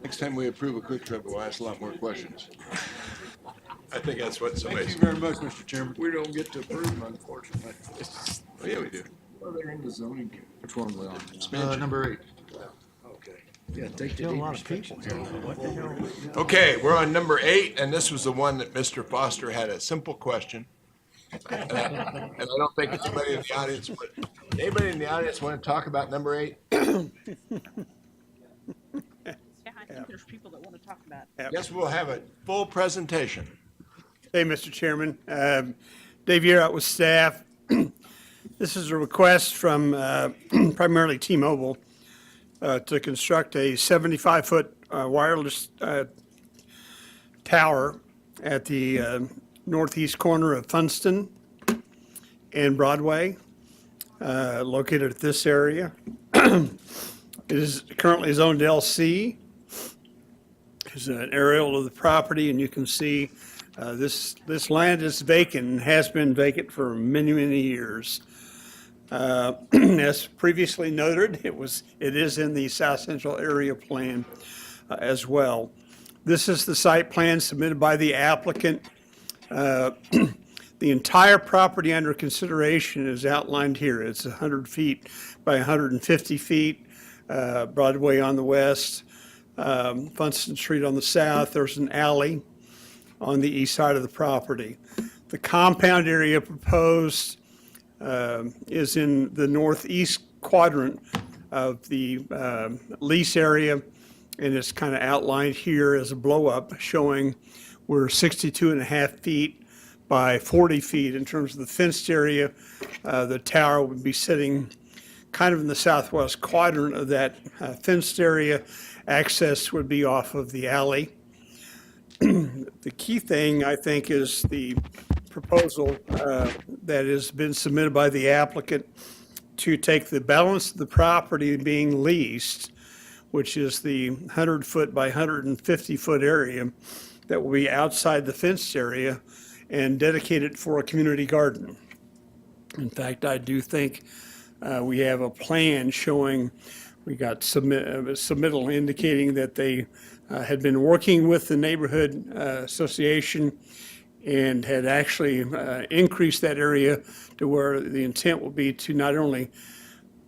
Next time we approve a quick trip, we'll ask a lot more questions. I think that's what Thank somebody's. you very much, Mr. Chairman. We don't get to approve them, unfortunately. Oh, yeah, we do. Well, they're in the zoning. Which one are we on? Expansion. Number 8. Okay. Yeah, take the Still a deed lot of people restrictions here. out. What the hell? Okay, we're on number 8, and this was the one that Mr. Foster had a simple question. And I don't think anybody in the audience want to talk about number 8? Yeah, I think there's people that want to talk about it. Yes, we'll have a full presentation. Hey, Mr. Chairman. Dave Year with staff. This is a request from primarily T-Mobile to construct a 75-foot wireless tower at the northeast corner of Funston and Broadway, located at this area. It is currently zoned LC. There's an aerial of the property, and you can see this land is vacant and has been vacant for many, many years. As previously noted, it is in the South Central Area Plan as well. This is the site plan submitted by the applicant. The entire property under consideration is outlined here. It's 100 feet by 150 feet, Broadway on the west, Funston Street on the south. There's an alley on the east side of the property. The compound area proposed is in the northeast quadrant of the lease area, and it's kind of outlined here as a blow-up showing we're 62 and a half feet by 40 feet in terms of the fenced area. The tower would be sitting kind of in the southwest quadrant of that fenced area. Access would be off of the alley. The key thing, I think, is the proposal that has been submitted by the applicant to take the balance of the property being leased, which is the 100-foot by 150-foot area that will be outside the fenced area, and dedicate it for a community garden. In fact, I do think we have a plan showing, we got submittal indicating that they had been working with the neighborhood association and had actually increased that area to where the intent will be to not only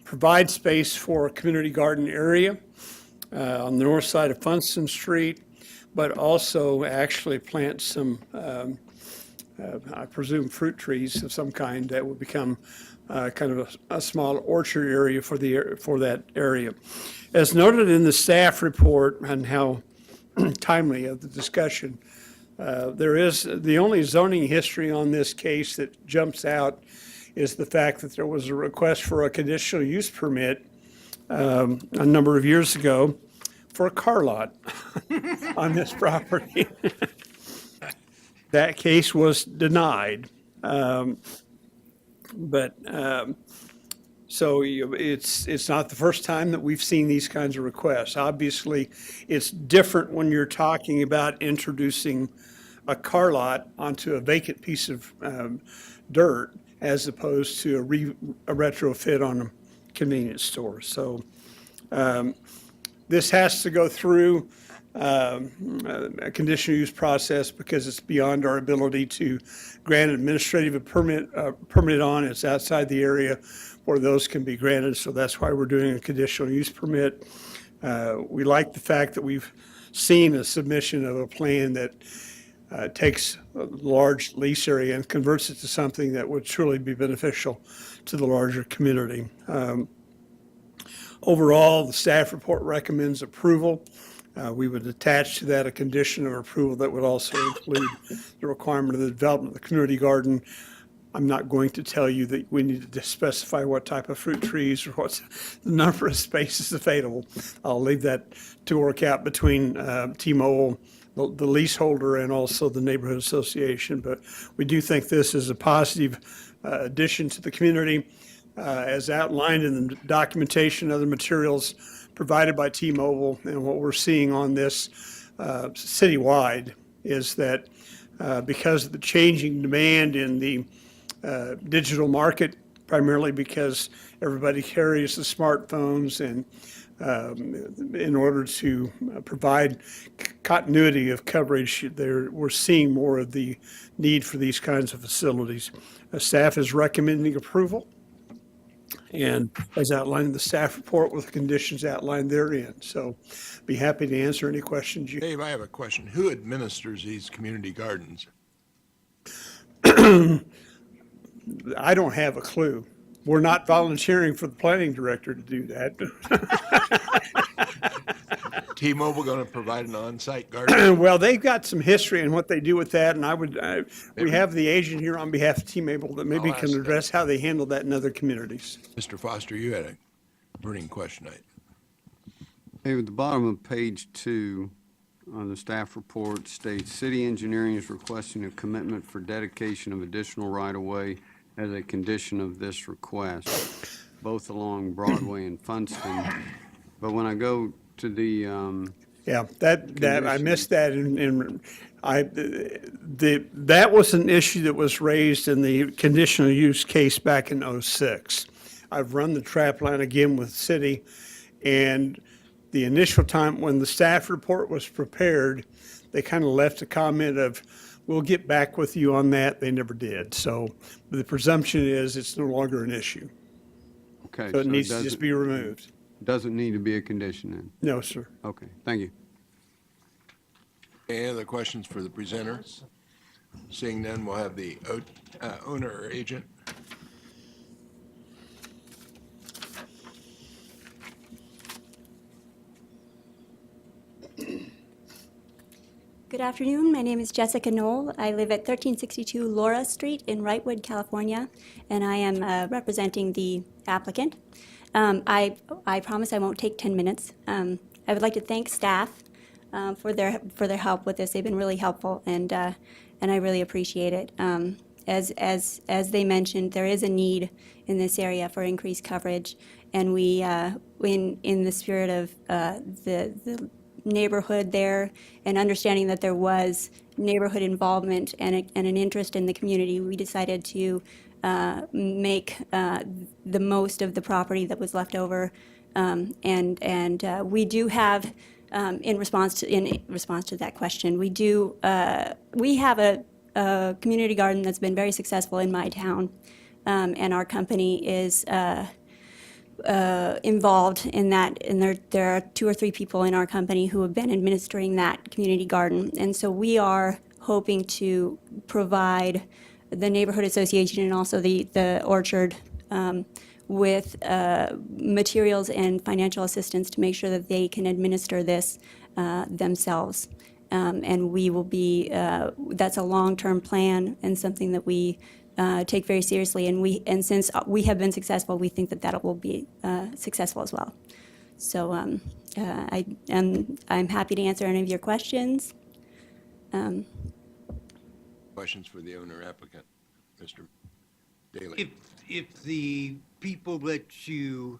provide space for a community garden area on the north side of Funston Street, but also actually plant some, I presume, fruit trees of some kind that would become kind of a small orchard area for that area. As noted in the staff report and how timely of the discussion, there is the only zoning history on this case that jumps out is the fact that there was a request for a conditional use permit a number of years ago for a car lot on this property. That case was denied. So it's not the first time that we've seen these kinds of requests. Obviously, it's different when you're talking about introducing a car lot onto a vacant piece of dirt as opposed to a retrofit on a convenience store. So this has to go through a conditional use process because it's beyond our ability to grant administrative permit on. It's outside the area where those can be granted, so that's why we're doing a conditional use permit. We like the fact that we've seen a submission of a plan that takes a large lease area and converts it to something that would truly be beneficial to the larger community. Overall, the staff report recommends approval. We would attach to that a condition of approval that would also include the requirement of the development of the community garden. I'm not going to tell you that we need to specify what type of fruit trees or what's the number of spaces available. I'll leave that to work out between T-Mobile, the leaseholder, and also the neighborhood association. But we do think this is a positive addition to the community. As outlined in the documentation, other materials provided by T-Mobile, and what we're seeing on this citywide is that because of the changing demand in the digital market, primarily because everybody carries the smartphones and in order to provide continuity of coverage, we're seeing more of the need for these kinds of facilities. Staff is recommending approval, and as outlined in the staff report with the conditions outlined therein. So be happy to answer any questions you. Dave, I have a question. Who administers these community gardens? I don't have a clue. We're not volunteering for the planning director to do that. T-Mobile going to provide an on-site garden? Well, they've got some history in what they do with that, and we have the agent here on behalf of T-Mobile that maybe I'll can ask them. address how they handle that in other communities. Mr. Foster, you had a burning question. Hey, at the bottom of page 2 on the staff report states, city engineering is requesting a commitment for dedication of additional right-of-way as a condition of this request, both along Broadway and Funston. But when I go to the, Yeah, that I missed that, that was an issue that was raised in the conditional use case back in '06. I've run the trap line again with city, and the initial time when the staff report was prepared, they kind of left a comment of, we'll get back with you on that. They never did. So the presumption is it's no longer an issue. okay. So it needs to just be removed. Doesn't need to be a condition then? No, sir. Okay, thank you. Any other questions for the presenter? Seeing none, we'll have the owner or agent. Good afternoon. My name is Jessica Knoll. I live at 1362 Laura Street in Wrightwood, California, and I am representing the applicant. I promise I won't take 10 minutes. I would like to thank staff for their help with this. They've been really helpful, and I really appreciate it. As they mentioned, there is a need in this area for increased coverage, and we, in the spirit of the neighborhood there and understanding that there was neighborhood involvement and an interest in the community, we decided to make the most of the property that was left over. And we do have, in response to that question, we have a community garden that's been very successful in my town, and our company is involved in that, and there are 2 or 3 people in our company who have been administering that community garden. And so we are hoping to provide the neighborhood association and also the orchard with materials and financial assistance to make sure that they can administer this themselves. And we will be, that's a long-term plan and something that we take very seriously, and since we have been successful, we think that will be successful as well. So I'm happy to answer any of your questions. Questions for the owner applicant, Mr. Daly? If the people that you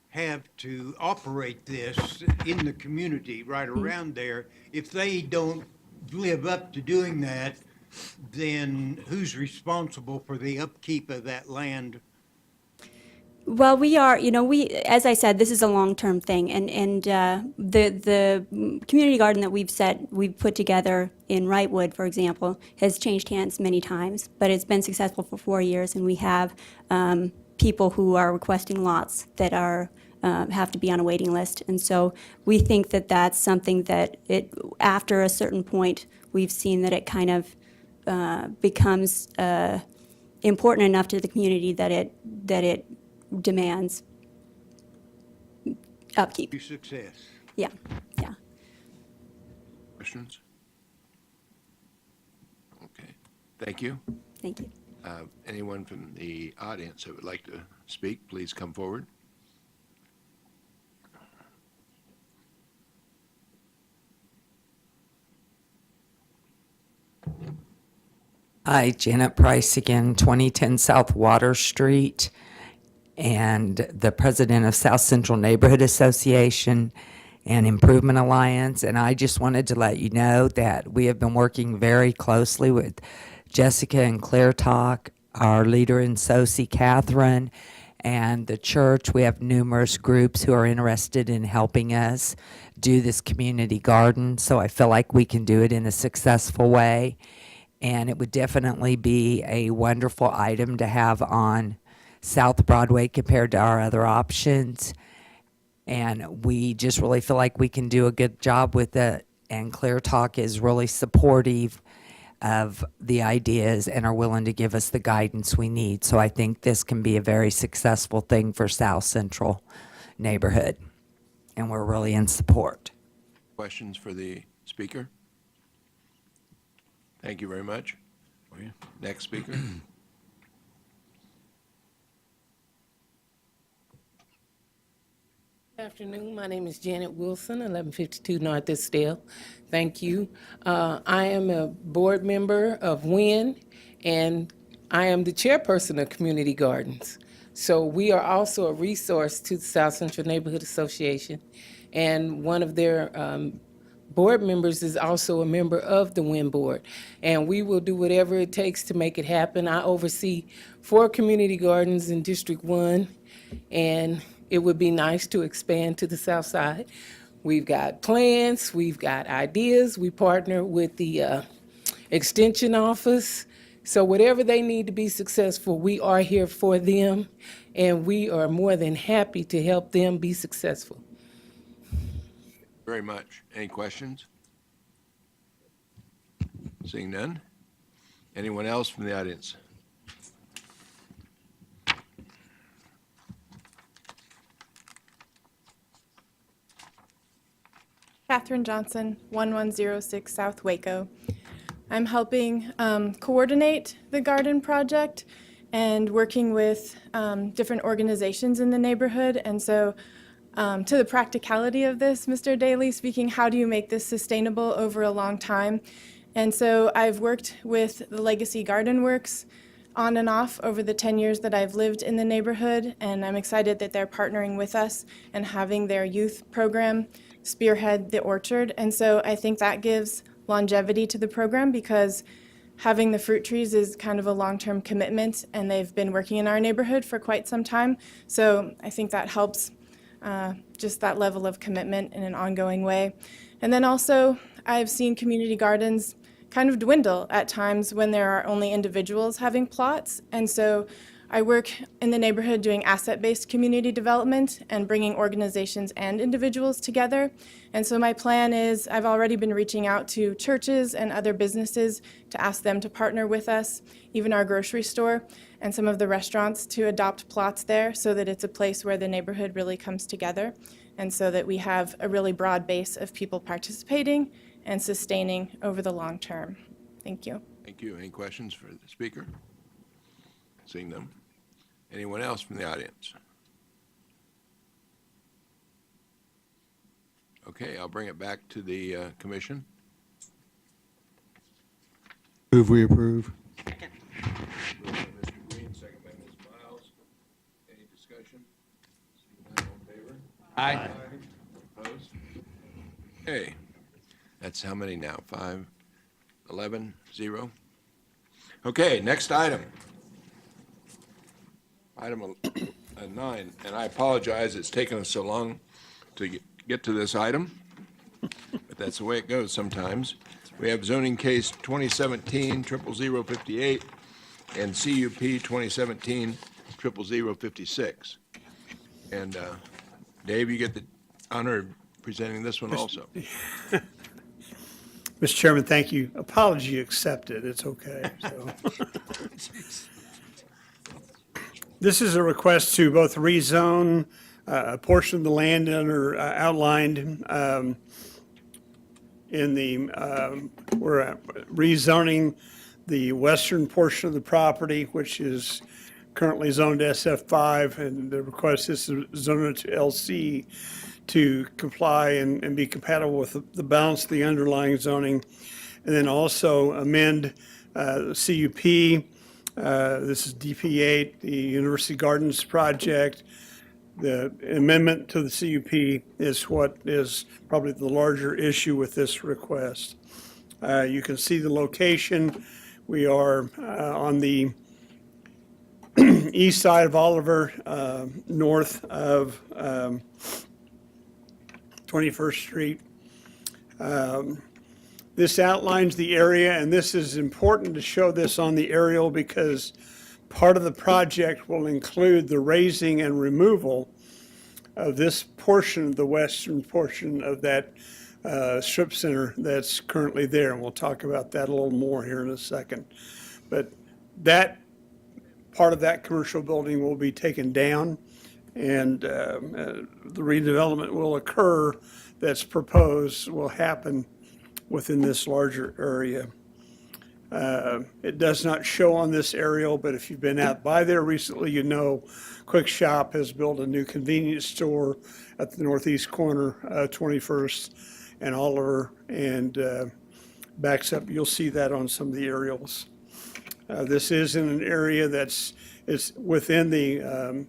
have to operate this in the community right around there, if they don't live up to doing that, then who's responsible for the upkeep of that land? Well, we are, as I said, this is a long-term thing, and the community garden that we've put together in Wrightwood, for example, has changed hands many times, but it's been successful for 4 years, and we have people who are requesting lots that have to be on a waiting list, and so we think that that's something that after a certain point, we've seen that it kind of becomes important enough to the community that it demands upkeep. Success. Yeah. Questions? Okay, thank you. Thank you. Anyone from the audience that would like to speak, please come forward. Hi, Janet Price again, 2010 South Water Street, and the president of South Central Neighborhood Association and Improvement Alliance. And I just wanted to let you know that we have been working very closely with Jessica and Claire Talk, our leader in SOCI, Catherine, and the church. We have numerous groups who are interested in helping us do this community garden, so I feel like we can do it in a successful way. And it would definitely be a wonderful item to have on South Broadway compared to our other options. And we just really feel like we can do a good job with it. And Clear Talk is really supportive of the ideas and are willing to give us the guidance we need. So I think this can be a very successful thing for South Central neighborhood. And we're really in support. Questions for the speaker? Thank you very much. Next speaker. Good afternoon. My name is Janet Wilson, 1152 North Estelle. Thank you. I am a board member of WIN, and I am the chairperson of Community Gardens. So we are also a resource to the South Central Neighborhood Association, and one of their board members is also a member of the WIN board. And we will do whatever it takes to make it happen. I oversee 4 community gardens in District 1, and it would be nice to expand to the south side. We've got plans, we've got ideas, we partner with the extension office. So whatever they need to be successful, we are here for them, and we are more than happy to help them be successful. Very much. Any questions? Seeing none. Anyone else from the audience? Catherine Johnson, 1106 South Waco. I'm helping coordinate the garden project and working with different organizations in the neighborhood. And so to the practicality of this, Mr. Daly, speaking, how do you make this sustainable over a long time? And so I've worked with the Legacy Garden Works on and off over the 10 years that I've lived in the neighborhood, and I'm excited that they're partnering with us and having their youth program spearhead the orchard. And so I think that gives longevity to the program, because having the fruit trees is kind of a long-term commitment, and they've been working in our neighborhood for quite some time. So I think that helps just that level of commitment in an ongoing way. And then also, I've seen community gardens kind of dwindle at times when there are only individuals having plots. And so I work in the neighborhood doing asset-based community development and bringing organizations and individuals together. And so my plan is, I've already been reaching out to churches and other businesses to ask them to partner with us, even our grocery store and some of the restaurants, to adopt plots there so that it's a place where the neighborhood really comes together, and so that we have a really broad base of people participating and sustaining over the long term. Thank you. Thank you. Any questions for the speaker? Seeing them. Anyone else from the audience? Okay, I'll bring it back to the commission. Move we approve. Moved by Mr. Green, second by Ms. Miles. Any discussion? Seeing none, all in favor? Aye. Opposed? Okay. That's how many now? 5, 11, 0? Okay, next item. Item 9, and I apologize, it's taken us so long to get to this item, but that's the way it goes sometimes. We have zoning case 2017-00058 and CUP 2017-00056. And Dave, you get the honor of presenting this one also. Mr. Chairman, thank you. Apology accepted. It's okay. So. This is a request to both rezone a portion of the land under outlined in the, we're rezoning the western portion of the property, which is currently zoned SF5, and the request is to zone it to LC to comply and be compatible with the balance of the underlying zoning. And then also amend CUP. This is DP8, the University Gardens project. The amendment to the CUP is what is probably the larger issue with this request. You can see the location. We are on the east side of Oliver, north of 21st Street. This outlines the area, and this is important to show this on the aerial because part of the project will include the raising and removal of this portion, the western portion of that strip center that's currently there. And we'll talk about that a little more here in a second. But that part of that commercial building will be taken down, and the redevelopment will occur that's proposed will happen within this larger area. It does not show on this aerial, but if you've been out by there recently, you know Quick Shop has built a new convenience store at the northeast corner, 21st and Oliver, and backs up. You'll see that on some of the aerials. This is in an area it's within the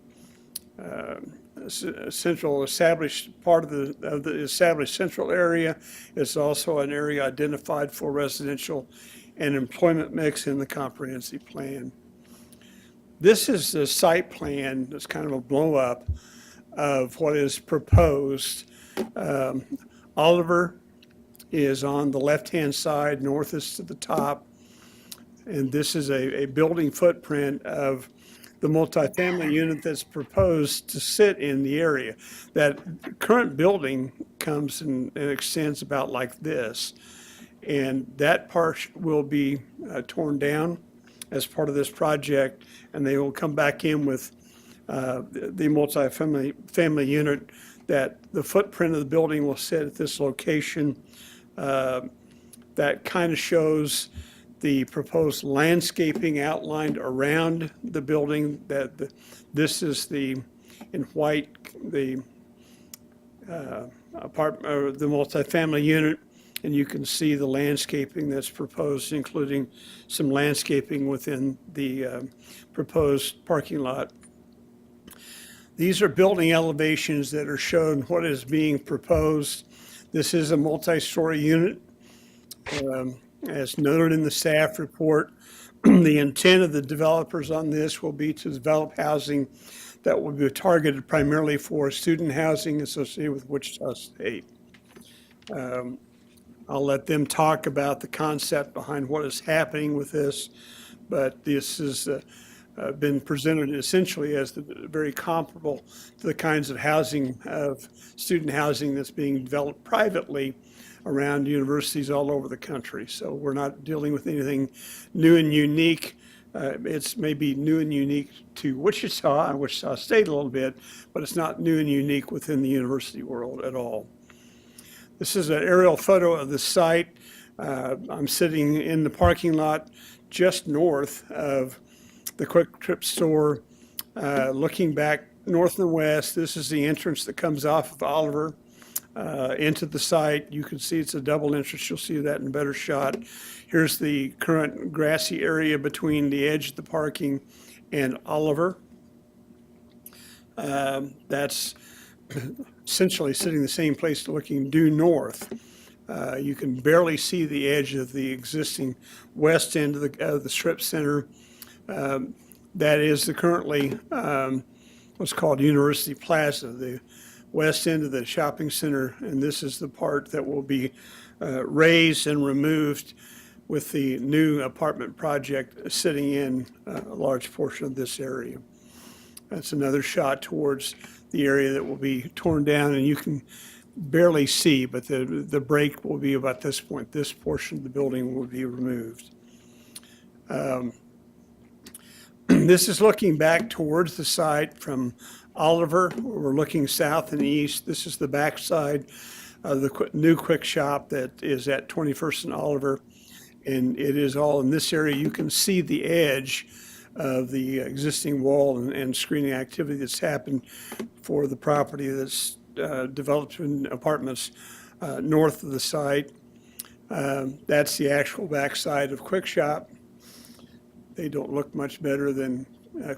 central established part of the established central area. It's also an area identified for residential and employment mix in the comprehensive plan. This is the site plan. It's kind of a blow up of what is proposed. Oliver is on the left-hand side, north is to the top. And this is a building footprint of the multifamily unit that's proposed to sit in the area. That current building comes and extends about like this. And that part will be torn down as part of this project, and they will come back in with the multifamily unit that the footprint of the building will sit at this location. That kind of shows the proposed landscaping outlined around the building. This is in white, the apartment, or the multifamily unit, and you can see the landscaping that's proposed, including some landscaping within the proposed parking lot. These are building elevations that are shown what is being proposed. This is a multi-story unit. As noted in the staff report, the intent of the developers on this will be to develop housing that will be targeted primarily for student housing associated with Wichita State. I'll let them talk about the concept behind what is happening with this, but this has been presented essentially as very comparable to the kinds of housing, of student housing that's being developed privately around universities all over the country. So we're not dealing with anything new and unique. It's maybe new and unique to Wichita and Wichita State a little bit, but it's not new and unique within the university world at all. This is an aerial photo of the site. I'm sitting in the parking lot just north of the Quick Trip store, looking back north and west. This is the entrance that comes off of Oliver into the site. You can see it's a double entrance. You'll see that in a better shot. Here's the current grassy area between the edge of the parking and Oliver. That's essentially sitting the same place looking due north. You can barely see the edge of the existing west end of the strip center. That is the currently what's called University Plaza, the west end of the shopping center, and this is the part that will be raised and removed with the new apartment project sitting in a large portion of this area. That's another shot towards the area that will be torn down, and you can barely see, but the break will be about this point. This portion of the building will be removed. This is looking back towards the site from Oliver. We're looking south and east. This is the back side of the new Quick Shop that is at 21st and Oliver. And it is all in this area. You can see the edge of the existing wall and screening activity that's happened for the property that's developed in apartments north of the site. That's the actual backside of Quick Shop. They don't look much better than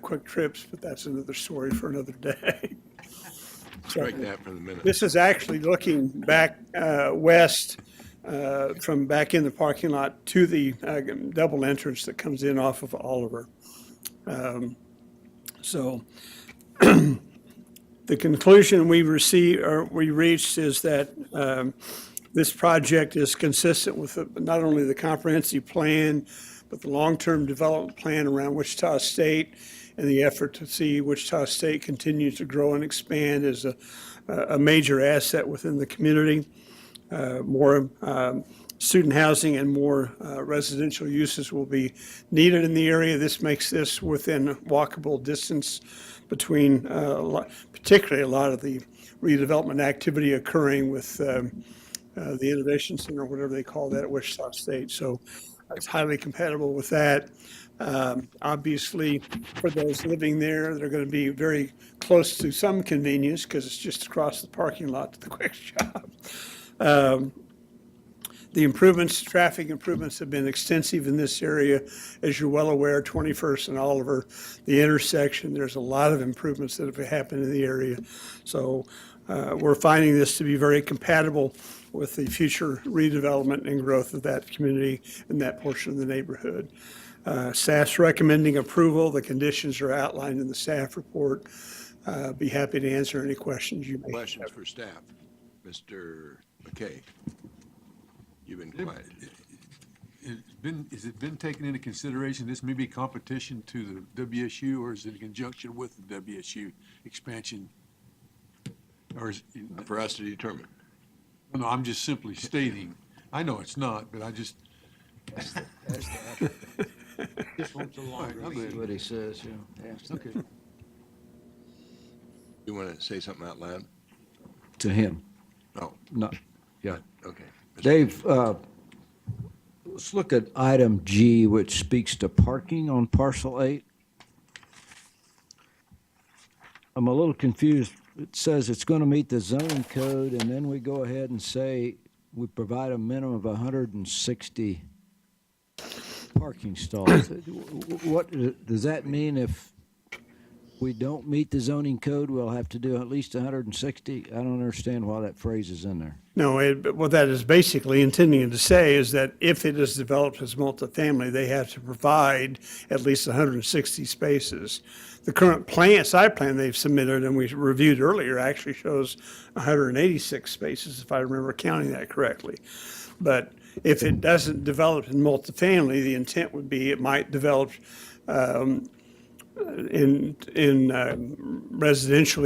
Quick Trips, but that's another story for another day. Strike that for the minute. This is actually looking back west from back in the parking lot to the double entrance that comes in off of Oliver. So the conclusion we reached is that this project is consistent with not only the comprehensive plan, but the long-term development plan around Wichita State and the effort to see Wichita State continue to grow and expand as a major asset within the community. More student housing and more residential uses will be needed in the area. This makes this within walkable distance between, particularly a lot of the redevelopment activity occurring with the Innovation Center, whatever they call that at Wichita State. So it's highly compatible with that. Obviously, for those living there, they're going to be very close to some convenience because it's just across the parking lot to the quick shop. The improvements, traffic improvements have been extensive in this area. As you're well aware, 21st and Oliver, the intersection, there's a lot of improvements that have happened in the area. So we're finding this to be very compatible with the future redevelopment and growth of that community and that portion of the neighborhood. Staff's recommending approval. The conditions are outlined in the staff report. Be happy to answer any questions you may have. Questions for staff? Mr. McKay? You've been quiet. Has it been taken into consideration, this may be competition to the WSU, or is it in conjunction with the WSU expansion? Or is, For us to determine. no, I'm just simply stating, I know it's not, but I just, Just wants a longer lead. What he says, yeah. okay. You want to say something out loud? To him, Oh, not, yeah. okay. Dave, let's look at item G, which speaks to parking on parcel 8. I'm a little confused. It says it's going to meet the zoning code, and then we go ahead and say we provide a minimum of 160 parking stalls. What, does that mean if we don't meet the zoning code, we'll have to do at least 160? I don't understand why that phrase is in there. No, what that is basically intending to say is that if it is developed as multifamily, they have to provide at least 160 spaces. The current plan, site plan they've submitted and we reviewed earlier actually shows 186 spaces, if I remember counting that correctly. But if it doesn't develop in multifamily, the intent would be it might develop residentially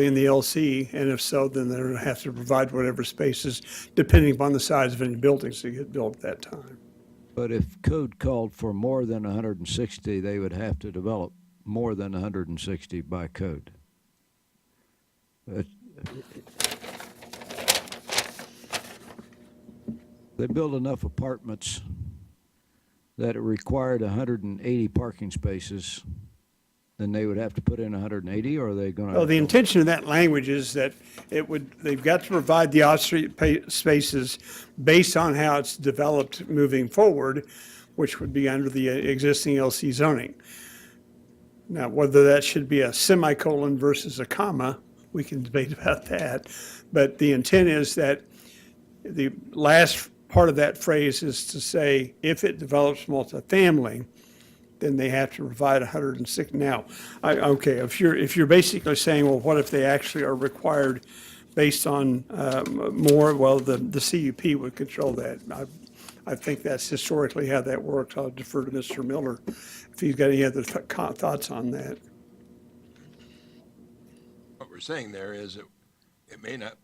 in the LC, and if so, then they're going to have to provide whatever spaces, depending upon the size of any buildings that get built at that time. But if code called for more than 160, they would have to develop more than 160 by code. They build enough apartments that it required 180 parking spaces, then they would have to put in 180, or are they going to? Well, the intention of that language is that they've got to provide the off-street spaces based on how it's developed moving forward, which would be under the existing LC zoning. Now, whether that should be a semicolon versus a comma, we can debate about that. But the intent is that the last part of that phrase is to say, if it develops multifamily, then they have to provide 106. Now, okay, if you're basically saying, well, what if they actually are required based on more? Well, the CUP would control that. I think that's historically how that works. I'll defer to Mr. Miller if he's got any other thoughts on that. What we're saying there is that it may not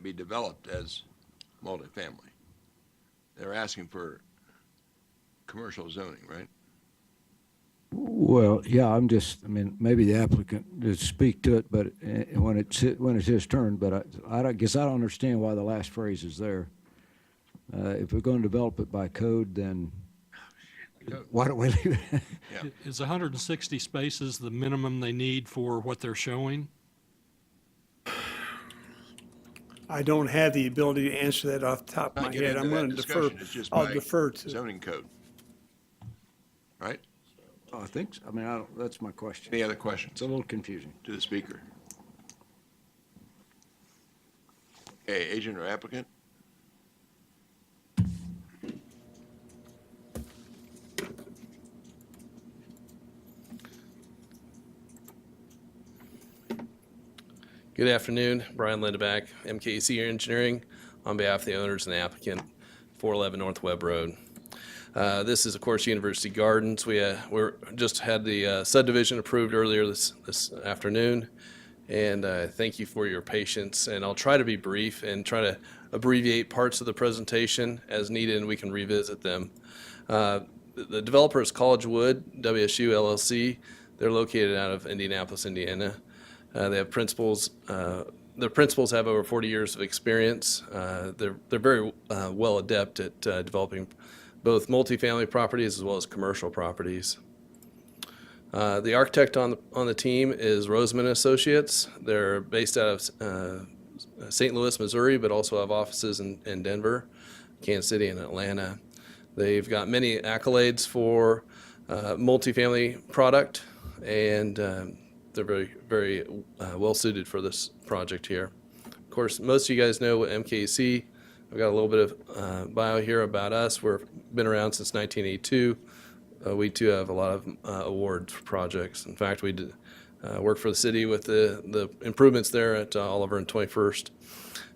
be developed as multifamily. They're asking for commercial zoning, right? Well, yeah, I mean, maybe the applicant would speak to it, but when it's his turn, but I guess I don't understand why the last phrase is there. If we're going to develop it by code, then why don't we leave it? Yeah. Is 160 spaces the minimum they need for what they're showing? I don't have the ability to answer that off the top of Not my getting head. I'm into going that to defer. discussion. It's just I'll by defer to. zoning code. Right? I think so. I mean, that's my question. Any other questions It's a little confusing. to the speaker? Okay, agent or applicant? Good afternoon, Brian Lindeback, MKC Engineering, on behalf of the owners and the applicant, 411 North Webb Road. This is, of course, University Gardens. We're just had the subdivision approved earlier this afternoon, and thank you for your patience. And I'll try to be brief and try to abbreviate parts of the presentation as needed, and we can revisit them. The developer is College Wood, WSU LLC. They're located out of Indianapolis, Indiana. They have principals. Their principals have over 40 years of experience. They're very well adept at developing both multifamily properties as well as commercial properties. The architect on the team is Roseman Associates. They're based out of St. Louis, Missouri, but also have offices in Denver, Kansas City, and Atlanta. They've got many accolades for multifamily product, and they're very, very well suited for this project here. Of course, most of you guys know MKC. I've got a little bit of bio here about us. We've been around since 1982. We too have a lot of awards for projects. In fact, we did work for the city with the improvements there at Oliver and 21st.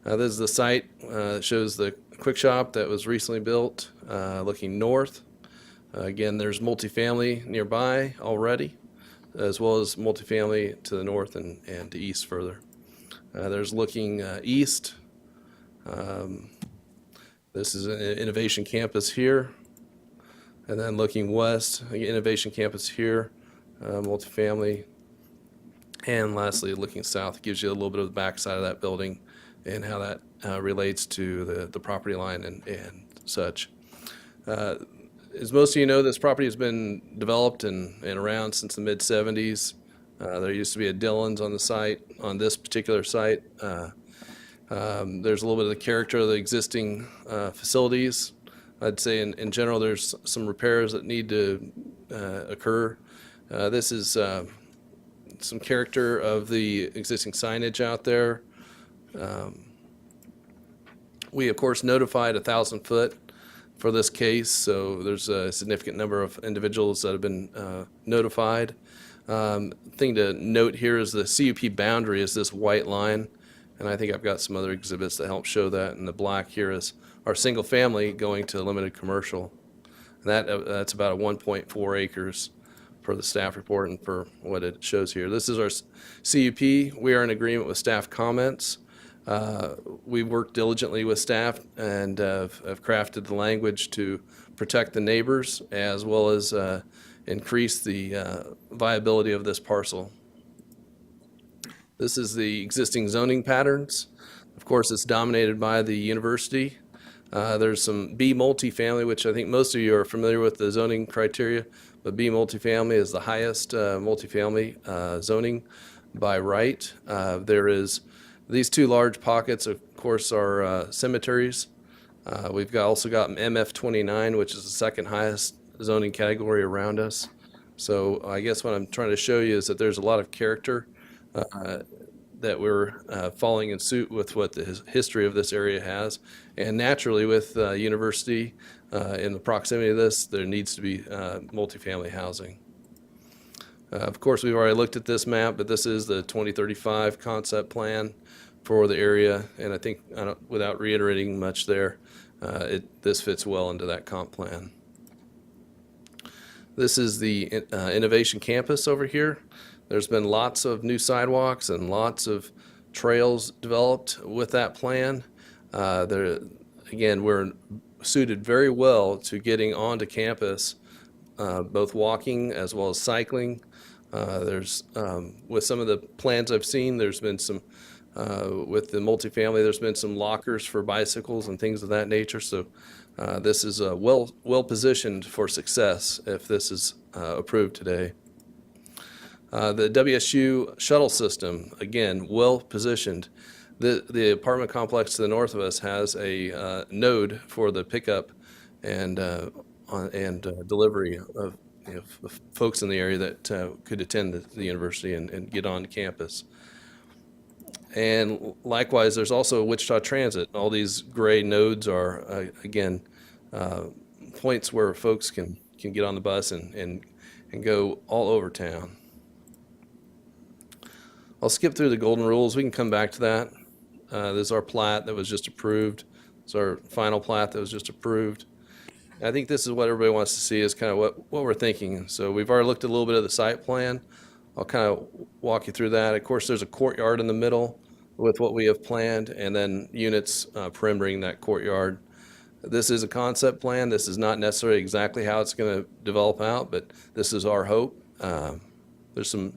This is the site that shows the quick shop that was recently built, looking north. Again, there's multifamily nearby already, as well as multifamily to the north and to east further. There's looking east. This is an innovation campus here. And then looking west, innovation campus here, multifamily. And lastly, looking south gives you a little bit of the backside of that building and how that relates to the property line and such. As most of you know, this property has been developed and around since the mid-'70s. There used to be a Dillon's on the site, on this particular site. There's a little bit of the character of the existing facilities. I'd say in general, there's some repairs that need to occur. This is some character of the existing signage out there. We, of course, notified 1,000 foot for this case, so there's a significant number of individuals that have been notified. Thing to note here is the CUP boundary is this white line, and I think I've got some other exhibits that help show that. And the black here is our single family going to limited commercial. That's about 1.4 acres per the staff report and for what it shows here. This is our CUP. We are in agreement with staff comments. We worked diligently with staff and have crafted the language to protect the neighbors as well as increase the viability of this parcel. This is the existing zoning patterns. Of course, it's dominated by the university. There's some B multifamily, which I think most of you are familiar with the zoning criteria, but B multifamily is the highest multifamily zoning by right. There is these two large pockets, of course, are cemeteries. We've also got MF 29, which is the second highest zoning category around us. So I guess what I'm trying to show you is that there's a lot of character that we're following in suit with what the history of this area has. And naturally, with university in the proximity of this, there needs to be multifamily housing. Of course, we've already looked at this map, but this is the 2035 concept plan for the area. And I think, without reiterating much there, this fits well into that comp plan. This is the innovation campus over here. There's been lots of new sidewalks and lots of trails developed with that plan. Again, we're suited very well to getting onto campus, both walking as well as cycling. With some of the plans I've seen, there's been some, with the multifamily, there's been some lockers for bicycles and things of that nature. So this is well positioned for success if this is approved today. The WSU shuttle system, again, well positioned. The apartment complex to the north of us has a node for the pickup and delivery of folks in the area that could attend the university and get on campus. And likewise, there's also Wichita Transit. All these gray nodes are, again, points where folks can get on the bus and go all over town. I'll skip through the golden rules. We can come back to that. This is our plat that was just approved. It's our final plat that was just approved. And I think this is what everybody wants to see is kind of what we're thinking. So we've already looked at a little bit of the site plan. I'll kind of walk you through that. Of course, there's a courtyard in the middle with what we have planned, and then units perimetering that courtyard. This is a concept plan. This is not necessarily exactly how it's going to develop out, but this is our hope. There's some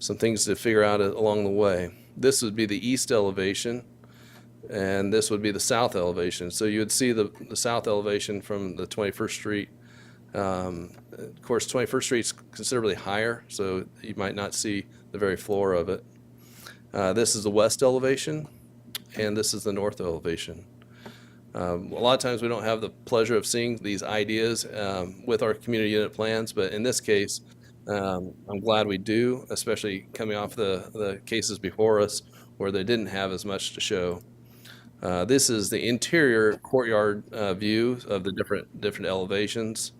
things to figure out along the way. This would be the east elevation, and this would be the south elevation. So you would see the south elevation from the 21st Street. Of course, 21st Street is considerably higher, so you might not see the very floor of it. This is the west elevation, and this is the north elevation. A lot of times we don't have the pleasure of seeing these ideas with our community unit plans, but in this case, I'm glad we do, especially coming off the cases before us where they didn't have as much to show. This is the interior courtyard view of the different elevations.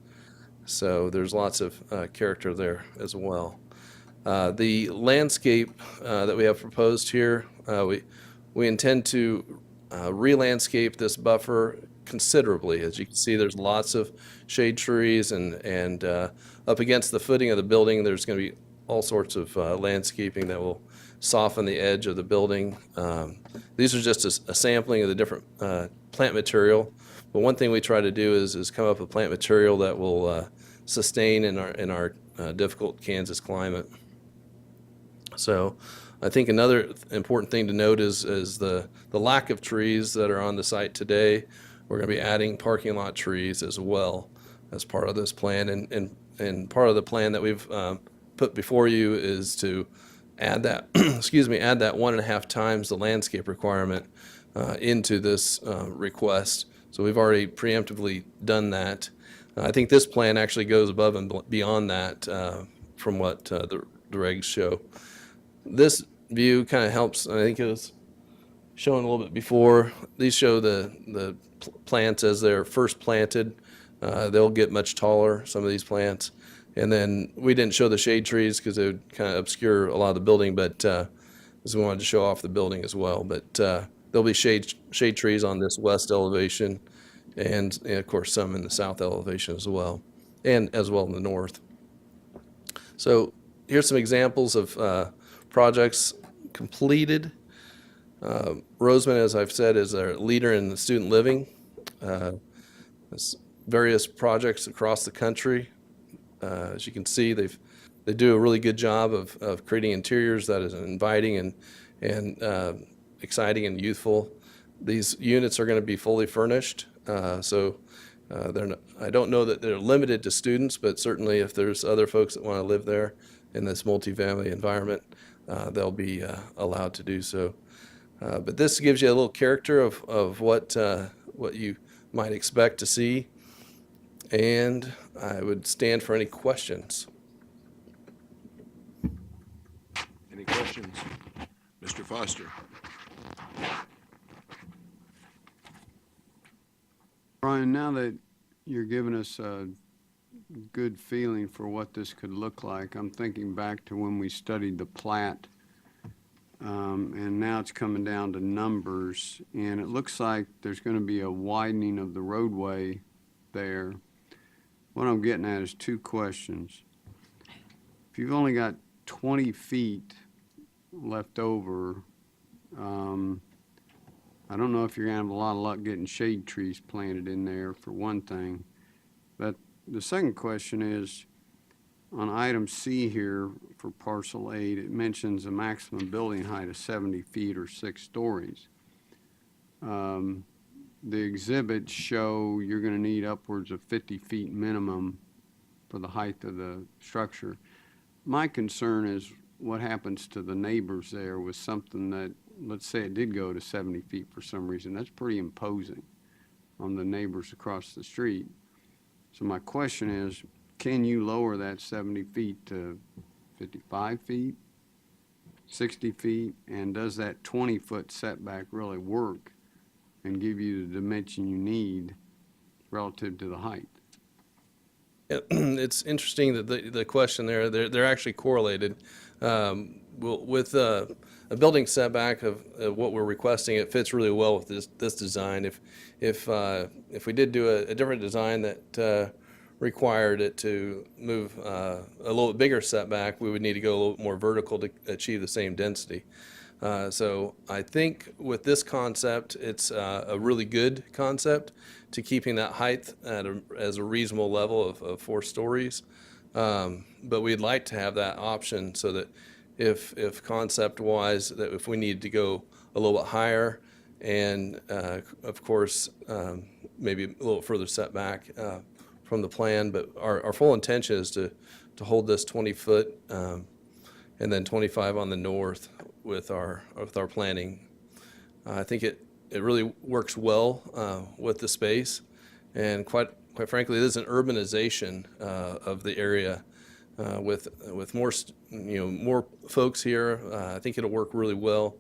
So there's lots of character there as well. The landscape that we have proposed here, we intend to re-landscape this buffer considerably. As you can see, there's lots of shade trees, and up against the footing of the building, there's going to be all sorts of landscaping that will soften the edge of the building. These are just a sampling of the different plant material. But one thing we try to do is come up with plant material that will sustain in our difficult Kansas climate. So I think another important thing to note is the lack of trees that are on the site today. We're going to be adding parking lot trees as well as part of this plan. And part of the plan that we've put before you is to add that, add that 1.5 times the landscape requirement into this request. So we've already preemptively done that. I think this plan actually goes above and beyond that from what the regs show. This view kind of helps. I think it was shown a little bit before. These show the plants as they're first planted. They'll get much taller, some of these plants. And then we didn't show the shade trees because it would kind of obscure a lot of the building, but because we wanted to show off the building as well. But there'll be shade trees on this west elevation, and of course some in the south elevation as well, and as well in the north. So here's some examples of projects completed. Roseman, as I've said, is our leader in the student living. There's various projects across the country. As you can see, they do a really good job of creating interiors that is inviting and exciting and youthful. These units are going to be fully furnished, so I don't know that they're limited to students, but certainly if there's other folks that want to live there in this multifamily environment, they'll be allowed to do so. But this gives you a little character of what you might expect to see. And I would stand for any questions. Any questions? Mr. Foster? Brian, now that you're giving us a good feeling for what this could look like, I'm thinking back to when we studied the plat, and now it's coming down to numbers, and it looks like there's going to be a widening of the roadway there. What I'm getting at is two questions. If you've only got 20 feet left over, I don't know if you're going to have a lot of luck getting shade trees planted in there, for one thing. But the second question is, on item C here for parcel 8, it mentions a maximum building height of 70 feet or 6 stories. The exhibits show you're going to need upwards of 50 feet minimum for the height of the structure. My concern is what happens to the neighbors there with something that, let's say it did go to 70 feet for some reason. That's pretty imposing on the neighbors across the street. So my question is, can you lower that 70 feet to 55 feet, 60 feet, and does that 20-foot setback really work and give you the dimension you need relative to the height? It's interesting that the question there, they're actually correlated. With a building setback of what we're requesting, it fits really well with this design. If we did do a different design that required it to move a little bit bigger setback, we would need to go a little more vertical to achieve the same density. So I think with this concept, it's a really good concept to keeping that height as a reasonable level of 4 stories. But we'd like to have that option so that if concept-wise, that if we need to go a little bit higher and, of course, maybe a little further setback from the plan, but our full intention is to hold this 20-foot and then 25 on the north with our planning. I think it really works well with the space, and quite frankly, it is an urbanization of the area with more more folks here. I think it'll work really well.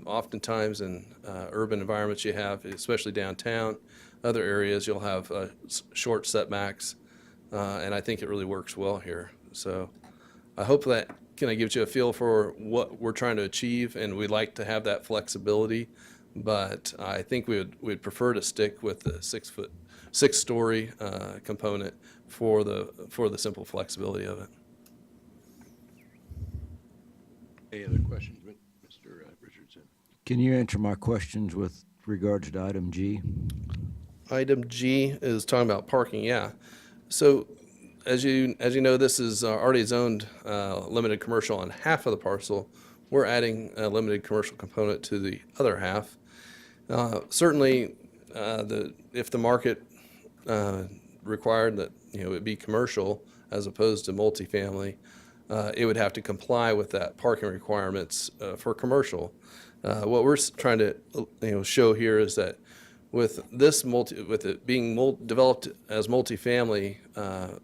Oftentimes in urban environments you have, especially downtown, other areas you'll have short setbacks, and I think it really works well here. So I hope that kind of gives you a feel for what we're trying to achieve, and we'd like to have that flexibility, but I think we'd prefer to stick with the 6-story component for the simple flexibility of it. Any other questions, Mr. Richardson? Can you answer my questions with regards to item G? Item G is talking about parking, yeah. So as you know, this is already zoned limited commercial on half of the parcel. We're adding a limited commercial component to the other half. Certainly, if the market required that it be commercial as opposed to multifamily, it would have to comply with that parking requirements for commercial. What we're trying to show here is that with it being developed as multifamily,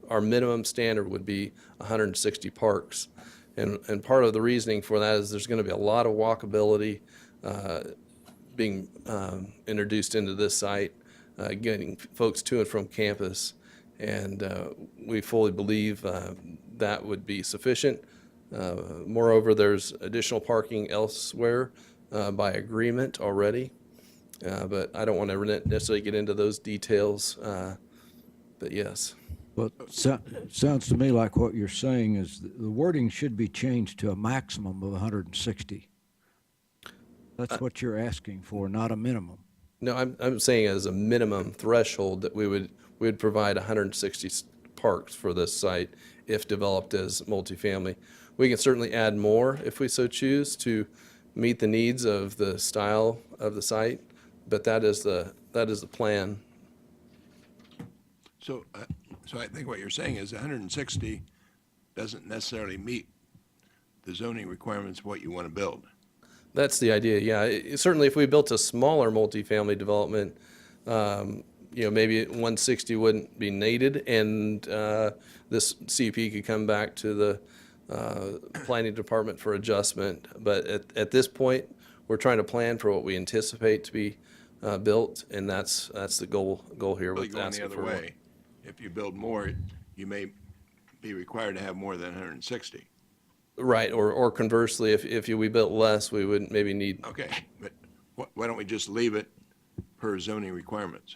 our minimum standard would be 160 parks. And part of the reasoning for that is there's going to be a lot of walkability being introduced into this site, getting folks to and from campus. And we fully believe that would be sufficient. Moreover, there's additional parking elsewhere by agreement already. But I don't want to necessarily get into those details, but yes. Well, it sounds to me like what you're saying is the wording should be changed to a maximum of 160. That's what you're asking for, not a minimum. No, I'm saying as a minimum threshold that we would provide 160 parks for this site if developed as multifamily. We can certainly add more if we so choose to meet the needs of the style of the site, but that is the plan. So I think what you're saying is 160 doesn't necessarily meet the zoning requirements of what you want to build. That's the idea, yeah. Certainly if we built a smaller multifamily development, maybe 160 wouldn't be needed, and this CUP could come back to the planning department for adjustment. But at this point, we're trying to plan for what we anticipate to be built, and that's the goal here Really with going the asking other for more. way. If you build more, you may be required to have more than 160. Right, or conversely, if we built less, we would maybe need. Okay, but why don't we just leave it per zoning requirements?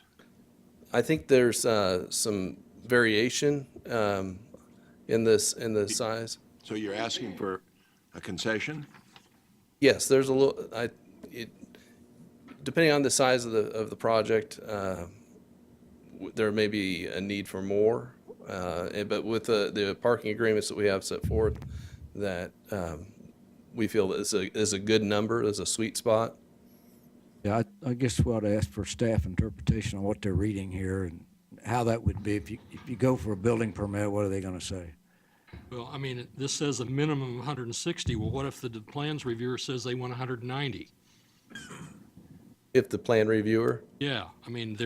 I think there's some variation in the size. So you're asking for a concession? Yes, there's a little. Depending on the size of the project, there may be a need for more. But with the parking agreements that we have set forth, that we feel that is a good number, is a sweet spot. Yeah, I guess we ought to ask for staff interpretation on what they're reading here and how that would be. If you go for a building permit, what are they going to say? Well, I mean, this says a minimum of 160. Well, what if the plans reviewer says they want 190? If the plan reviewer. Yeah, I mean,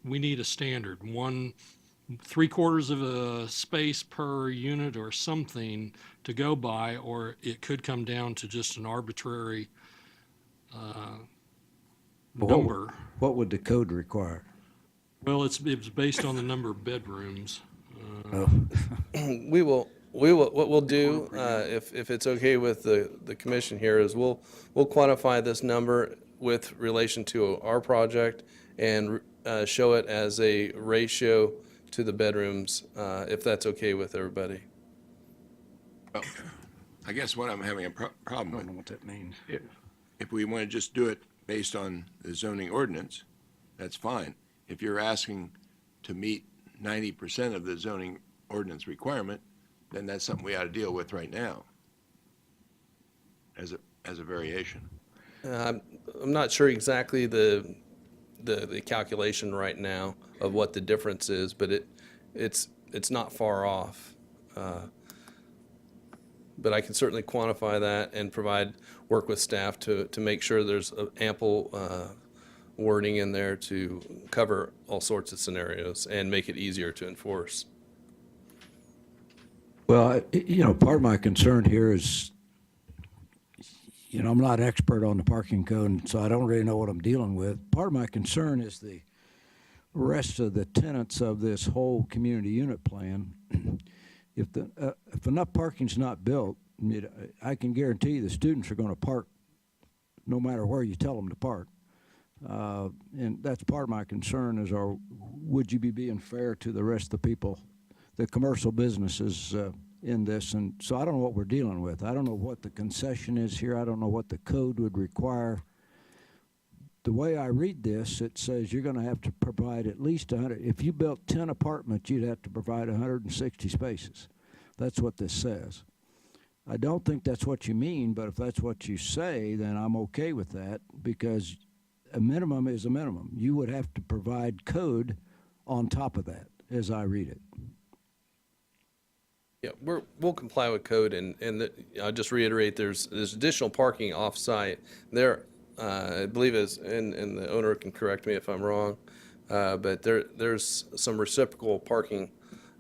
we need a standard, 3/4 of a space per unit or something to go by, or it could come down to just an arbitrary number. What would the code require? Well, it's based on the number of bedrooms. We will What we'll do, if it's okay with the commission here, is we'll quantify this number with relation to our project and show it as a ratio to the bedrooms, if that's okay with everybody. Well, I guess what I'm having a problem with, what that means. if we want to just do it based on the zoning ordinance, that's fine. If you're asking to meet 90% of the zoning ordinance requirement, then that's something we ought to deal with right now as a variation. I'm not sure exactly the calculation right now of what the difference is, but it's not far off. But I can certainly quantify that and work with staff to make sure there's ample wording in there to cover all sorts of scenarios and make it easier to enforce. Well, part of my concern here is, I'm not expert on the parking code, so I don't really know what I'm dealing with. Part of my concern is the rest of the tenets of this whole community unit plan. If enough parking's not built, I can guarantee you the students are going to park no matter where you tell them to park. And that's part of my concern is, would you be being fair to the rest of the people, the commercial businesses in this? And so I don't know what we're dealing with. I don't know what the concession is here. I don't know what the code would require. The way I read this, it says you're going to have to provide at least 100. If you built 10 apartments, you'd have to provide 160 spaces. That's what this says. I don't think that's what you mean, but if that's what you say, then I'm okay with that, because a minimum is a minimum. You would have to provide code on top of that, as I read it. Yeah, we'll comply with code, and I'll just reiterate, there's additional parking off-site. There, I believe and the owner can correct me if I'm wrong, but there's some reciprocal parking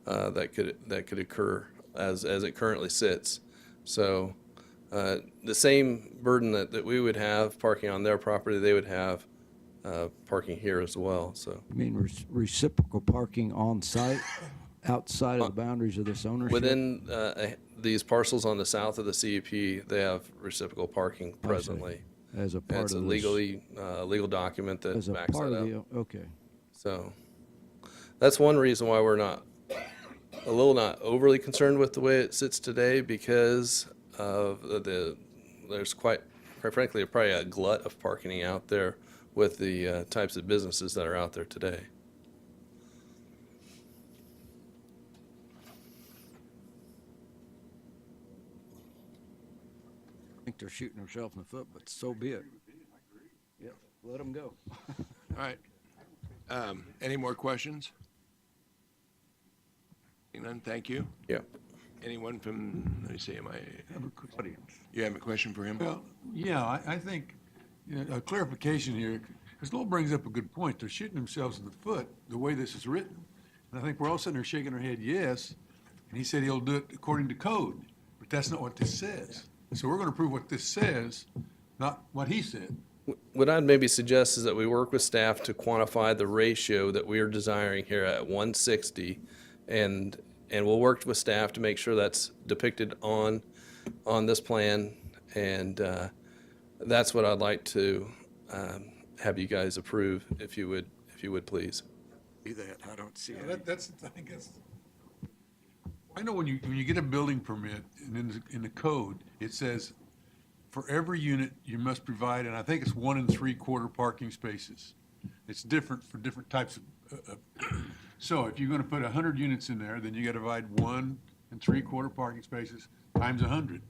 that could occur as it currently sits. So the same burden that we would have parking on their property, they would have parking here as well. So You mean reciprocal parking on site, outside of the boundaries of this ownership? within these parcels on the south of the CUP, they have reciprocal parking presently. As a part It's a of this, legal document that as a backs part that of up. the, okay. So that's one reason why we're not overly concerned with the way it sits today, because of there's quite frankly probably a glut of parking out there with the types of businesses that are out there today. I think they're shooting themselves in the foot, but so be it. Yeah, let them go. All right. Any more questions? None, thank you. Yeah. Anyone from, let me see, you have a question for him? Well, yeah, I think, a clarification here, because Lowell brings up a good point. They're shooting themselves in the foot, the way this is written. And I think we're all sitting there shaking our head, yes, and he said he'll do it according to code, but that's not what this says. So we're going to prove what this says, not what he said. What I'd maybe suggest is that we work with staff to quantify the ratio that we are desiring here at 160, and we'll work with staff to make sure that's depicted on this plan, and that's what I'd like to have you guys approve, if you would please. Do that, I don't see Yeah, that's the thing. I know when you get a building permit, and in the code, it says for every unit, you must provide, and I think it's 1 3/4 parking spaces. It's different for different types of, so if you're gonna put 100 units in there, then you gotta provide 1 3/4 parking spaces times 100.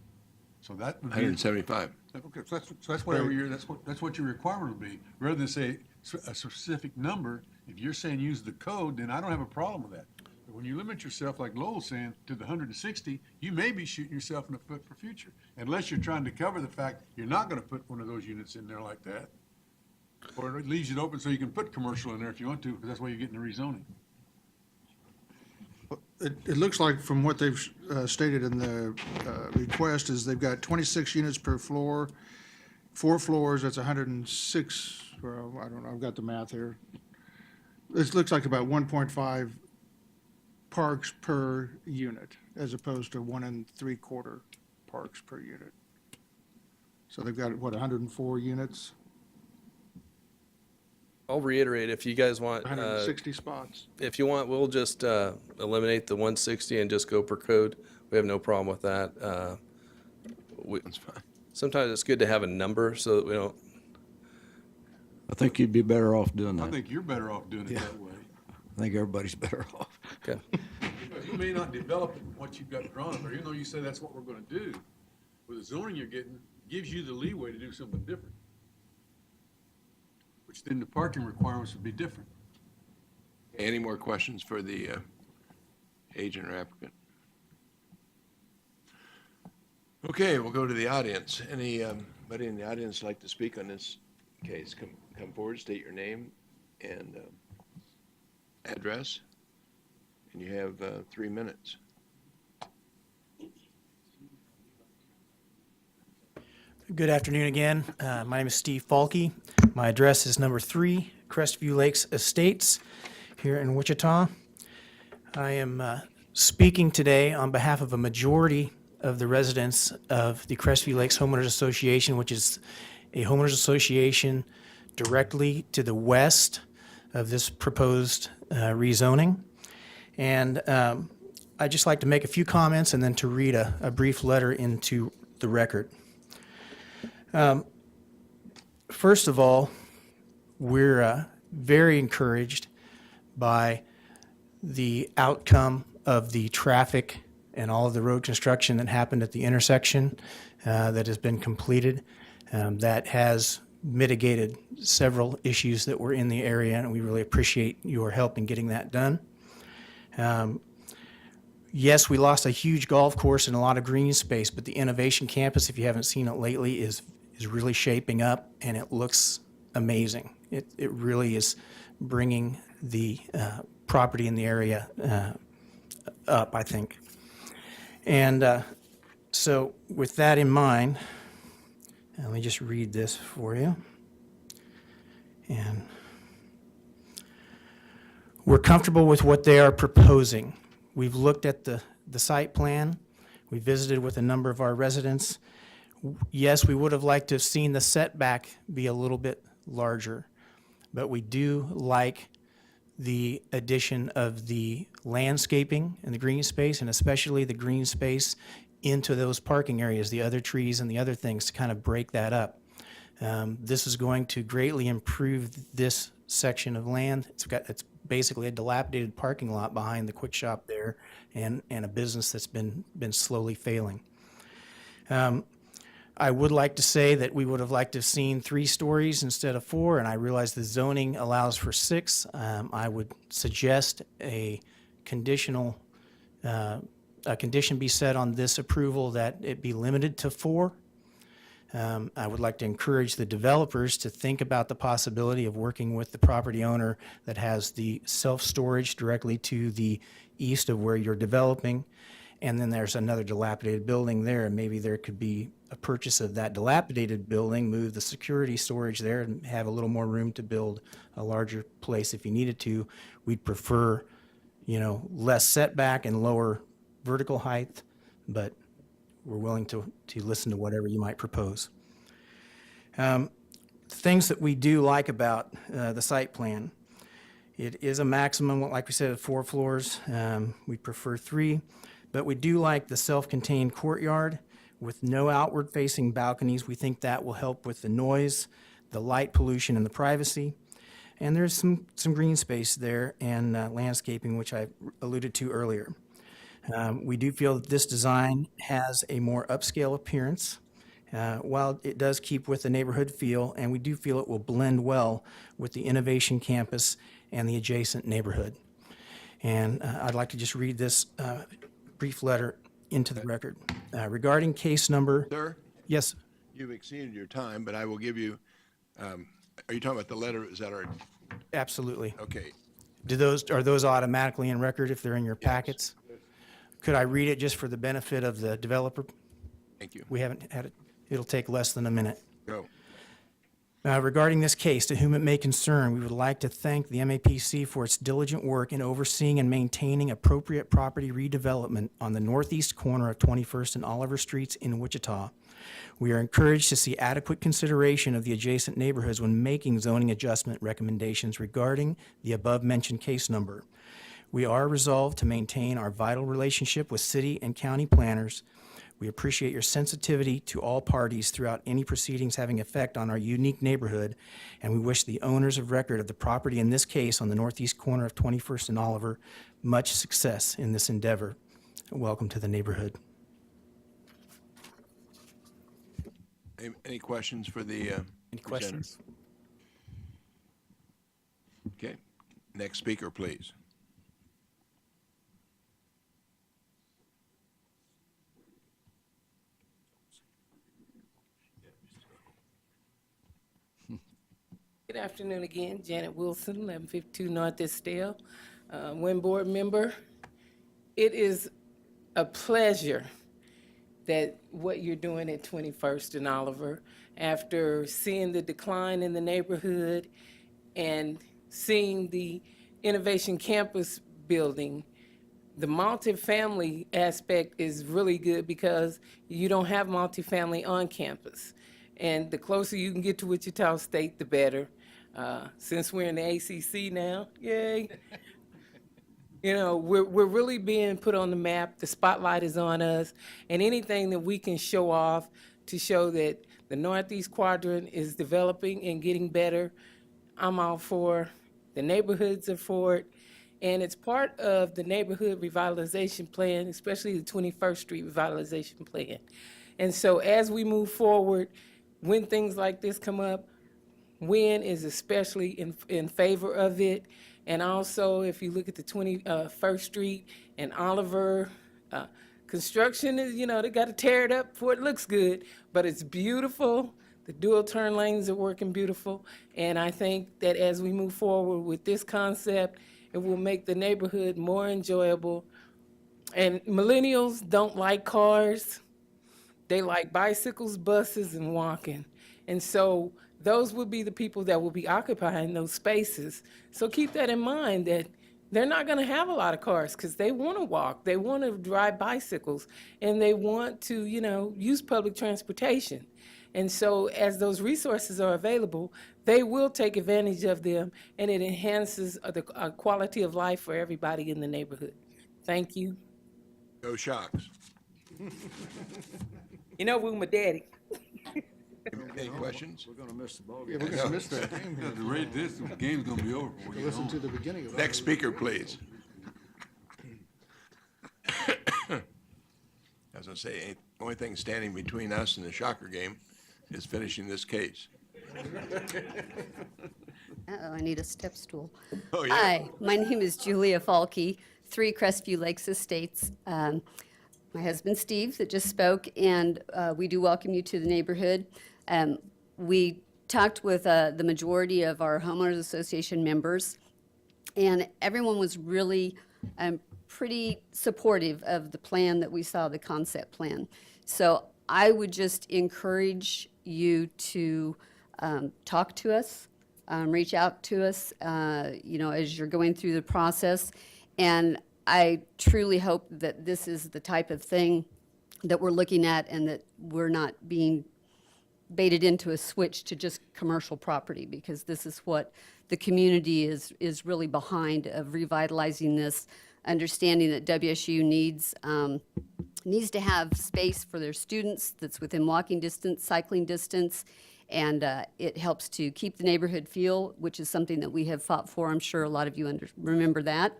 So that would be. 175. Okay, so that's whatever that's what your requirement would be. Rather than say a specific number, if you're saying use the code, then I don't have a problem with that. But when you limit yourself, like Lowell's saying, to the 160, you may be shooting yourself in the foot for future, unless you're trying to cover the fact you're not gonna put one of those units in there like that. Or it leaves it open so you can put commercial in there if you want to, because that's why you're getting the rezoning. It looks like from what they've stated in the request is they've got 26 units per floor, 4 floors, that's 106, well, I don't know, I've got the math here. This looks like about 1.5 parks per unit, as opposed to 1 3/4 parks per unit. So they've got, what, 104 units, I'll reiterate, if you guys want, 160 spots? if you want, we'll just eliminate the 160 and just go per code. We have no problem with that. That's fine. Sometimes it's good to have a number so that we don't. I think you'd be better off doing I that. think you're better off doing it Yeah. that way. I think everybody's better off. Okay. Because you may not develop what you've got drawn, but even though you say that's what we're gonna do, with the zoning you're getting, gives you the leeway to do something different. Which then the parking requirements would be different. Any more questions for the agent or applicant? Okay, we'll go to the audience. Anybody in the audience like to speak on this case? Come forward, state your name and address, and you have 3 minutes. Good afternoon again. My name is Steve Falke. My address is number 3 Crestview Lakes Estates here in Wichita. I am speaking today on behalf of a majority of the residents of the Crestview Lakes Homeowners Association, which is a homeowners association directly to the west of this proposed rezoning. And I'd just like to make a few comments and then to read a brief letter into the record. First of all, we're very encouraged by the outcome of the traffic and all of the road construction that happened at the intersection that has been completed. That has mitigated several issues that were in the area, and we really appreciate your help in getting that done. Yes, we lost a huge golf course and a lot of green space, but the Innovation Campus, if you haven't seen it lately, is really shaping up, and it looks amazing. It really is bringing the property in the area up, I think. And so with that in mind, let me just read this for you. And we're comfortable with what they are proposing. We've looked at the site plan. We visited with a number of our residents. Yes, we would have liked to have seen the setback be a little bit larger, but we do like the addition of the landscaping and the green space, and especially the green space into those parking areas, the other trees and the other things to kind of break that up. This is going to greatly improve this section of land. It's basically a dilapidated parking lot behind the quick shop there, and a business that's been slowly failing. I would like to say that we would have liked to have seen 3 stories instead of 4, and I realize the zoning allows for 6. I would suggest a condition be set on this approval that it be limited to 4. I would like to encourage the developers to think about the possibility of working with the property owner that has the self-storage directly to the east of where you're developing. And then there's another dilapidated building there, and maybe there could be a purchase of that dilapidated building, move the security storage there, and have a little more room to build a larger place if you needed to. We'd prefer, less setback and lower vertical height, but we're willing to listen to whatever you might propose. Things that we do like about the site plan. It is a maximum, like we said, of 4 floors. We prefer 3. But we do like the self-contained courtyard with no outward-facing balconies. We think that will help with the noise, the light pollution, and the privacy. And there's some green space there and landscaping, which I alluded to earlier. We do feel that this design has a more upscale appearance, while it does keep with the neighborhood feel, and we do feel it will blend well with the Innovation Campus and the adjacent neighborhood. And I'd like to just read this brief letter into the record. Regarding case number... Sir? Yes. You've exceeded your time, but I will give you, are you talking about the letter? Is that our? Absolutely. Okay. Are those automatically in record if they're in your packets? Could I read it just for the benefit of the developer? Thank you. We haven't had it. It'll take less than a minute. Go. Regarding this case, to whom it may concern, we would like to thank the MAPC for its diligent work in overseeing and maintaining appropriate property redevelopment on the northeast corner of 21st and Oliver Streets in Wichita. We are encouraged to see adequate consideration of the adjacent neighborhoods when making zoning adjustment recommendations regarding the above-mentioned case number. We are resolved to maintain our vital relationship with city and county planners. We appreciate your sensitivity to all parties throughout any proceedings having effect on our unique neighborhood, and we wish the owners of record of the property in this case on the northeast corner of 21st and Oliver much success in this endeavor. Welcome to the neighborhood. Any questions for the Any questions? Okay. Next speaker, please. Good afternoon again, Janet Wilson, 1152 North Estelle, WIN board member. It is a pleasure that what you're doing at 21st and Oliver, after seeing the decline in the neighborhood and seeing the Innovation Campus building, the multifamily aspect is really good because you don't have multifamily on campus. And the closer you can get to Wichita State, the better. Since we're in the ACC now, yay. You know, we're really being put on the map. The spotlight is on us. And anything that we can show off to show that the Northeast Quadrant is developing and getting better, I'm all for. The neighborhoods are for it. And it's part of the neighborhood revitalization plan, especially the 21st Street revitalization plan. And so as we move forward, when things like this come up, WIN is especially in favor of it. And also, if you look at the 21st Street and Oliver, construction is, you know, they got to tear it up before it looks good, but it's beautiful. The dual turn lanes are working beautiful. And I think that as we move forward with this concept, it will make the neighborhood more enjoyable. And millennials don't like cars. They like bicycles, buses, and walking. And so those will be the people that will be occupying those spaces. So keep that in mind, that they're not going to have a lot of cars because they want to walk, they want to ride bicycles, and they want to, you know, use public transportation. And so as those resources are available, they will take advantage of them, and it enhances the quality of life for everybody in the neighborhood. Thank you. Go Shocks. You know, we my daddy. Any questions? We're going to miss the ball Yeah, game. we're gonna miss that game. You have to rate this, the game's gonna be over before we get Listen home. to the beginning of it. Next speaker, please. As I say, the only thing standing between us and the Shocker game is finishing this case. Uh-oh, I need a step stool. Oh, yeah. Hi, my name is Julia Falke, 3 Crestview Lakes Estates. My husband Steve that just spoke, and we do welcome you to the neighborhood. We talked with the majority of our homeowners association members, and everyone was really pretty supportive of the plan that we saw, the concept plan. So I would just encourage you to talk to us, reach out to us, you know, as you're going through the process. And I truly hope that this is the type of thing that we're looking at and that we're not being baited into a switch to just commercial property, because this is what the community is really behind, of revitalizing this, understanding that WSU needs to have space for their students that's within walking distance, cycling distance, and it helps to keep the neighborhood feel, which is something that we have fought for. I'm sure a lot of you remember that.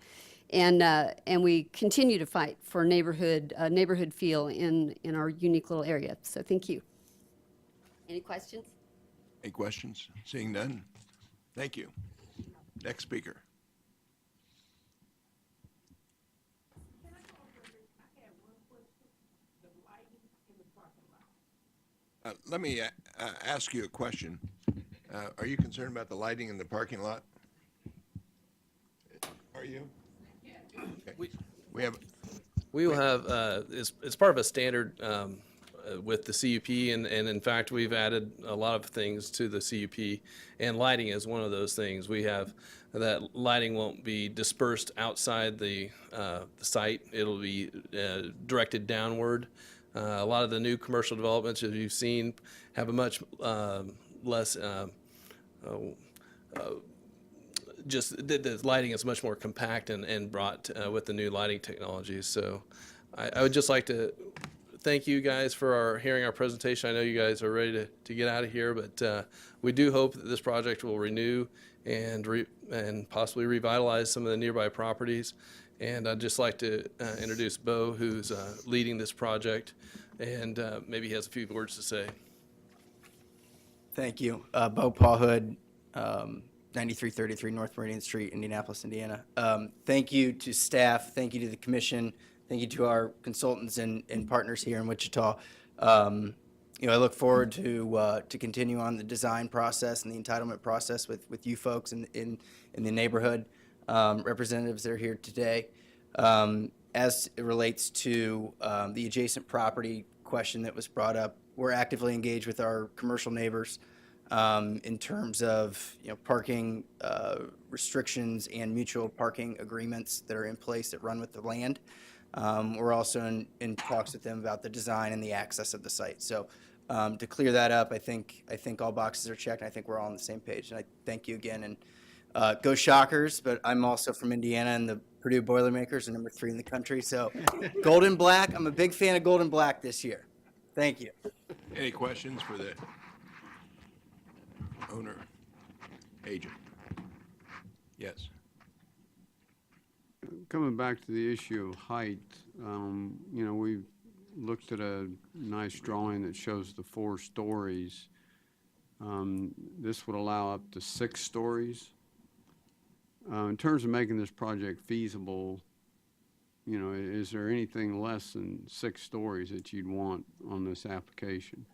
And we continue to fight for neighborhood feel in our unique little area. So thank you. Any questions? Any questions? Seeing none? Thank you. Next speaker. Let me ask you a question. Are you concerned about the lighting in the parking lot? Are you? Okay. We will have, it's part of a standard with the CUP, and in fact, we've added a lot of things to the CUP, and lighting is one of those things. We have that lighting won't be dispersed outside the site. It'll be directed downward. A lot of the new commercial developments, as you've seen, have a much less just the lighting is much more compact and brought with the new lighting technologies. So I would just like to thank you guys for hearing our presentation. I know you guys are ready to get out of here, but we do hope that this project will renew and possibly revitalize some of the nearby properties. And I'd just like to introduce Bo, who's leading this project, and maybe he has a few words to say. Thank you. Bo Pawhood, 9333 North Meridian Street, Indianapolis, Indiana. Thank you to staff. Thank you to the commission. Thank you to our consultants and partners here in Wichita. I look forward to continue on the design process and the entitlement process with you folks in the neighborhood, representatives that are here today. As it relates to the adjacent property question that was brought up, we're actively engaged with our commercial neighbors in terms of parking restrictions and mutual parking agreements that are in place that run with the land. We're also in talks with them about the design and the access of the site. So to clear that up, I think all boxes are checked, and I think we're all on the same page. And I thank you again. And go Shockers, but I'm also from Indiana, and the Purdue Boilermakers are number 3 in the country. So gold and black, I'm a big fan of gold and black this year. Thank you. Any questions for the owner, agent? Yes. Coming back to the issue of height, we've looked at a nice drawing that shows the 4 stories. This would allow up to 6 stories. In terms of making this project feasible, is there anything less than 6 stories that you'd want on this application?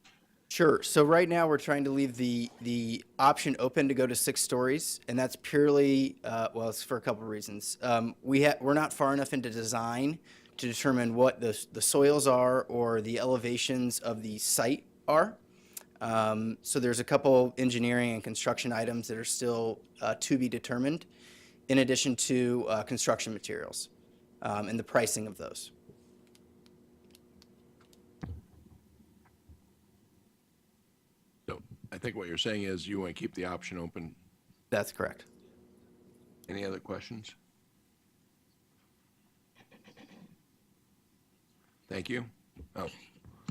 Sure. So right now we're trying to leave the option open to go to 6 stories, and that's purely it's for a couple of reasons. We're not far enough into design to determine what the soils are or the elevations of the site are. So there's a couple engineering and construction items that are still to be determined, in addition to construction materials and the pricing of those. So I think what you're saying is you want to keep the option open. That's correct. Any other questions? Thank you. Oh,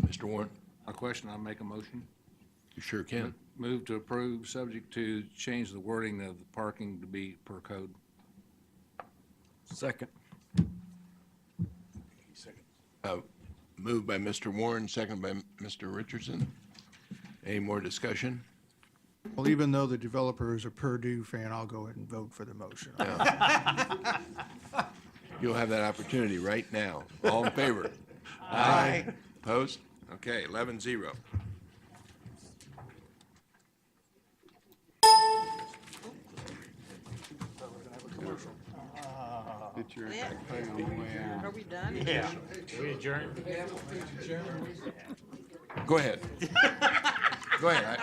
Mr. Warren? A question, I'll make a motion. You sure can. Move to approve, subject to change the wording of the parking to be per code. Second. Moved by Mr. Warren, second by Mr. Richardson. Any more discussion? Well, even though the developer is a Purdue fan, I'll go ahead and vote for the motion. You'll have that opportunity right now. All in favor? Aye. Opposed? Okay, 11-0. Get your Yeah. thing on the way out. Are we done? Yeah. We adjourn. Go ahead. Go ahead.